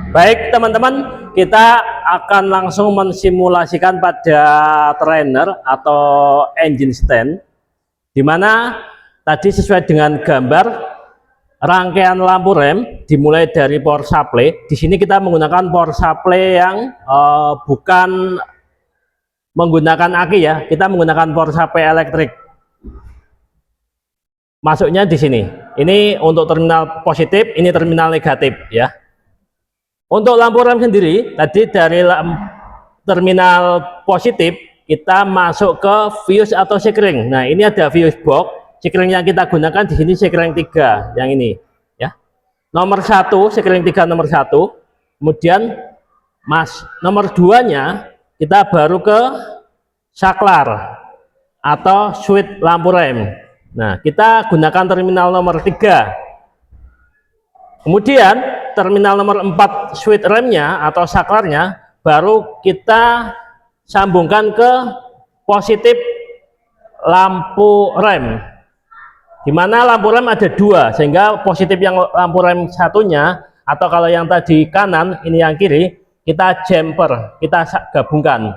Baik teman-teman, kita akan langsung mensimulasikan pada trainer atau engine stand, di mana tadi sesuai dengan gambar rangkaian lampu rem dimulai dari power supply. Di sini kita menggunakan power supply yang bukan menggunakan aki ya, kita menggunakan power supply elektrik. Masuknya di sini. Ini untuk terminal positif, ini terminal negatif ya. Untuk lampu rem sendiri, tadi dari terminal positif kita masuk ke fuse atau sekring. Nah, ini ada fuse box. Sekring yang kita gunakan di sini sekring 3, yang ini ya. Nomor 1, sekring 3 nomor 1. Kemudian nomor 2-nya kita baru ke saklar atau switch lampu rem. Nah, kita gunakan terminal nomor 3. Kemudian terminal nomor 4 switch remnya atau saklarnya baru kita sambungkan ke positif lampu rem, dimana lampu rem ada 2, sehingga positif yang lampu rem satunya, atau kalau yang tadi kanan ini yang kiri, kita jumper, kita gabungkan.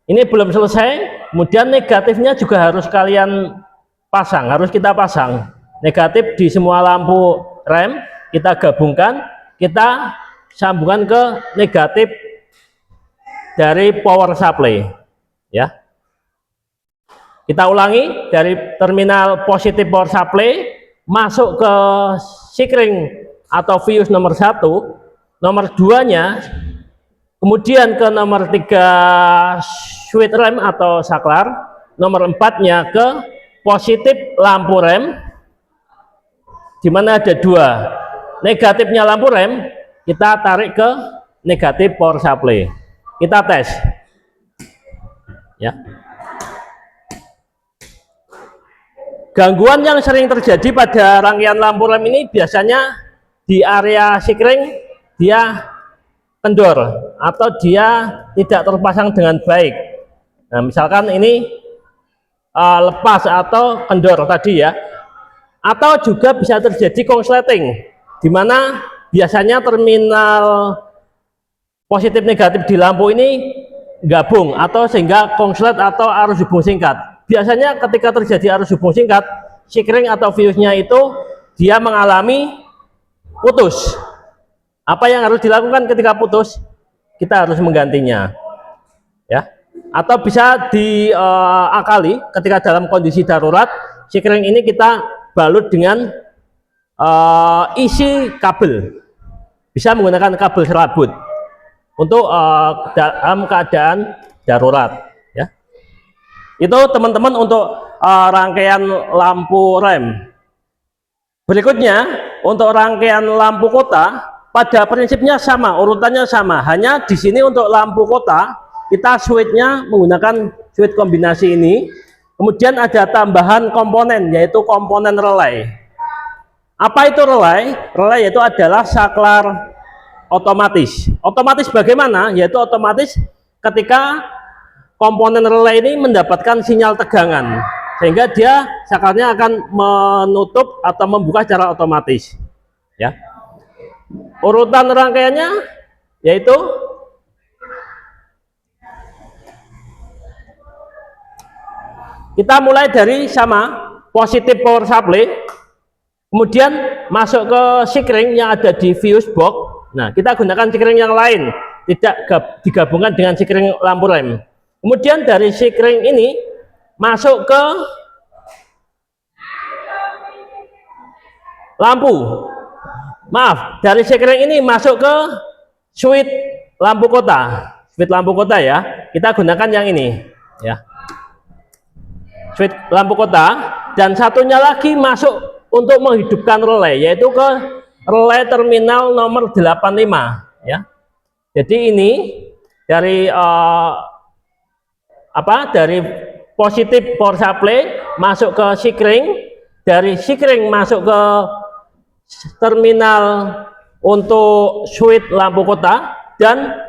Ini belum selesai, kemudian negatifnya juga harus kalian pasang, harus kita pasang. Negatif di semua lampu rem kita gabungkan, kita sambungkan ke negatif dari power supply ya. Kita ulangi, dari terminal positif power supply masuk ke sekring atau fuse nomor 1, nomor 2-nya, kemudian ke nomor 3 switch rem atau saklar, nomor 4-nya ke positif lampu rem, di mana ada 2. Negatifnya lampu rem kita tarik ke negatif power supply. Kita tes ya. Gangguan yang sering terjadi pada rangkaian lampu rem ini biasanya di area sekring dia kendor atau dia tidak terpasang dengan baik. Nah, misalkan ini lepas atau kendor tadi ya. Atau juga bisa terjadi korsleting, di mana biasanya terminal positif negatif di lampu ini gabung atau sehingga konslet atau arus hubung singkat. Biasanya ketika terjadi arus hubung singkat, sekring atau fuse-nya itu dia mengalami putus. Apa yang harus dilakukan ketika putus? Kita harus menggantinya ya. Atau bisa diakali ketika dalam kondisi darurat, sekring ini kita balut dengan isi kabel, bisa menggunakan kabel serabut untuk dalam keadaan darurat ya. Itu teman-teman untuk rangkaian lampu rem. Berikutnya untuk rangkaian lampu kota, pada prinsipnya sama, urutannya sama, hanya di sini untuk lampu kota kita switchnya menggunakan switch kombinasi ini. Kemudian ada tambahan komponen, yaitu komponen relay. Apa itu relay? Relay itu adalah saklar otomatis. Otomatis bagaimana? Yaitu otomatis ketika komponen relay ini mendapatkan sinyal tegangan, sehingga dia saklarnya akan menutup atau membuka secara otomatis ya. Urutan rangkaiannya yaitu kita mulai dari sama, positif power supply, kemudian masuk ke sekring yang ada di fuse box. Nah, kita gunakan sekring yang lain, tidak digabungkan dengan sekring lampu rem. Kemudian dari sekring ini masuk ke lampu. Maaf, dari sekring ini masuk ke switch lampu kota. Switch lampu kota ya. Kita gunakan yang ini ya. Switch lampu kota, dan satunya lagi masuk untuk menghidupkan relay, yaitu ke relay terminal nomor 85 ya. Jadi ini dari dari positif power supply masuk ke sekring, dari sekring masuk ke terminal untuk switch lampu kota, dan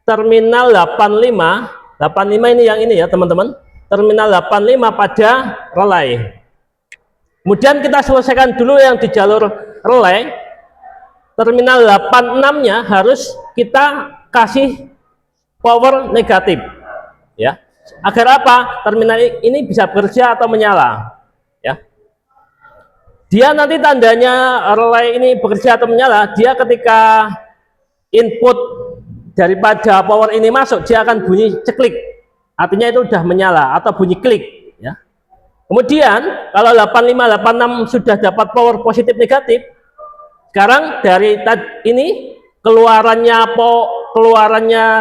terminal 85 ini yang ini ya teman-teman, terminal 85 pada relay. Kemudian kita selesaikan dulu yang di jalur relay. terminal 86-nya harus kita kasih power negatif, ya. Agar apa? Terminal ini bisa bekerja atau menyala, ya. Dia nanti tandanya relay ini bekerja atau menyala, dia ketika input daripada power ini masuk, dia akan bunyi ceklik, artinya itu sudah menyala, atau bunyi klik, ya. Kemudian kalau 8586 sudah dapat power positif negatif, sekarang dari ini keluarannya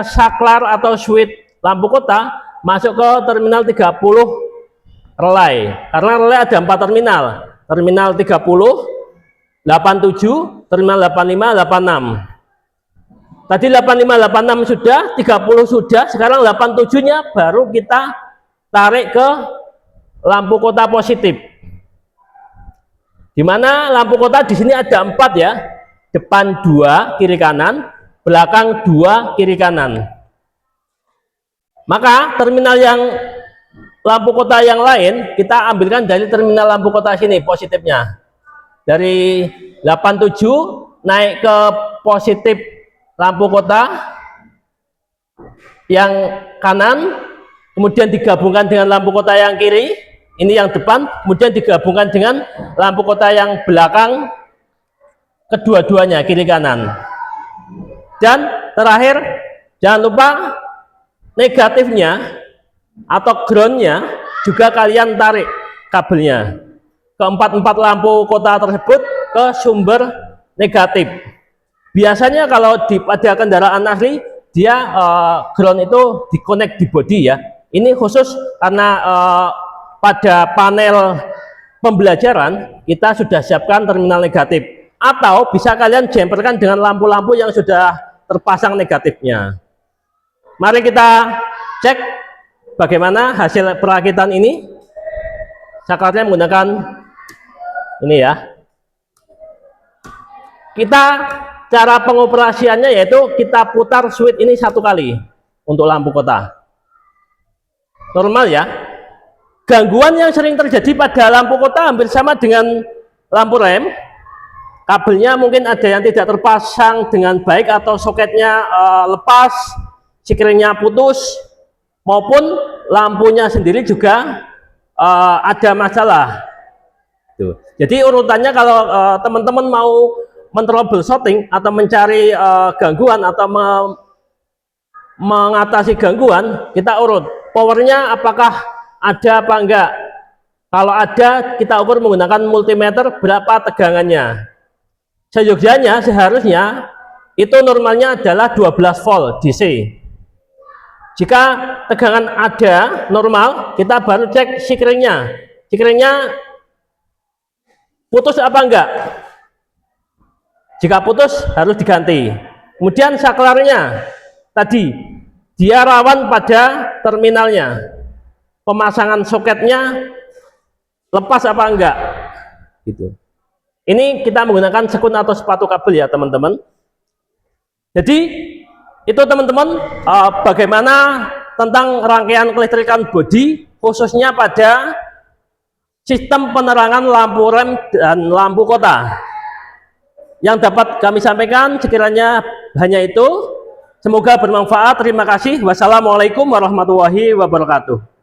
saklar atau switch lampu kota masuk ke terminal 30 relay, karena relay ada 4 terminal, terminal 30, 87, terminal 85, 86. Tadi 8586 sudah, 30 sudah, sekarang 87-nya baru kita tarik ke lampu kota positif. Di mana lampu kota di sini ada 4, ya. Depan 2 kiri kanan, belakang 2 kiri kanan. Maka terminal yang lampu kota yang lain kita ambilkan dari terminal lampu kota sini positifnya. Dari 87 naik ke positif lampu kota yang kanan, kemudian digabungkan dengan lampu kota yang kiri. Ini yang depan, kemudian digabungkan dengan lampu kota yang belakang, kedua-duanya kiri kanan. Dan terakhir, jangan lupa negatifnya atau groundnya juga kalian tarik kabelnya ke 4 lampu kota tersebut ke sumber negatif. Biasanya kalau pada kendaraan asli, dia ground itu dikonek di bodi, ya. Ini khusus karena pada panel pembelajaran kita sudah siapkan terminal negatif, atau bisa kalian jemperkan dengan lampu-lampu yang sudah terpasang negatifnya. Mari kita cek bagaimana hasil perakitan ini. Saklarnya menggunakan ini, ya. Cara pengoperasiannya yaitu kita putar switch ini 1 kali untuk lampu kota. Normal, ya. Gangguan yang sering terjadi pada lampu kota hampir sama dengan lampu rem. Kabelnya mungkin ada yang tidak terpasang dengan baik, atau soketnya lepas, sikringnya putus, maupun lampunya sendiri juga ada masalah. Tuh. Jadi urutannya kalau teman-teman mau men-troubleshooting atau mencari gangguan atau mengatasi gangguan, kita urut powernya apakah ada apa enggak. Kalau ada, kita ukur menggunakan multimeter berapa tegangannya. Seyogyanya seharusnya itu normalnya adalah 12 volt DC. Jika tegangan ada normal, kita baru cek sikringnya. Sikringnya putus apa enggak. Jika putus harus diganti. Kemudian saklarnya tadi dia rawan pada terminalnya. Pemasangan soketnya lepas apa enggak, gitu. Ini kita menggunakan sekun atau sepatu kabel, ya teman-teman. Jadi itu teman-teman bagaimana tentang rangkaian kelistrikan bodi, khususnya pada sistem penerangan lampu rem dan lampu kota. Yang dapat kami sampaikan sekiranya hanya itu. Semoga bermanfaat. Terima kasih. Wassalamualaikum warahmatullahi wabarakatuh.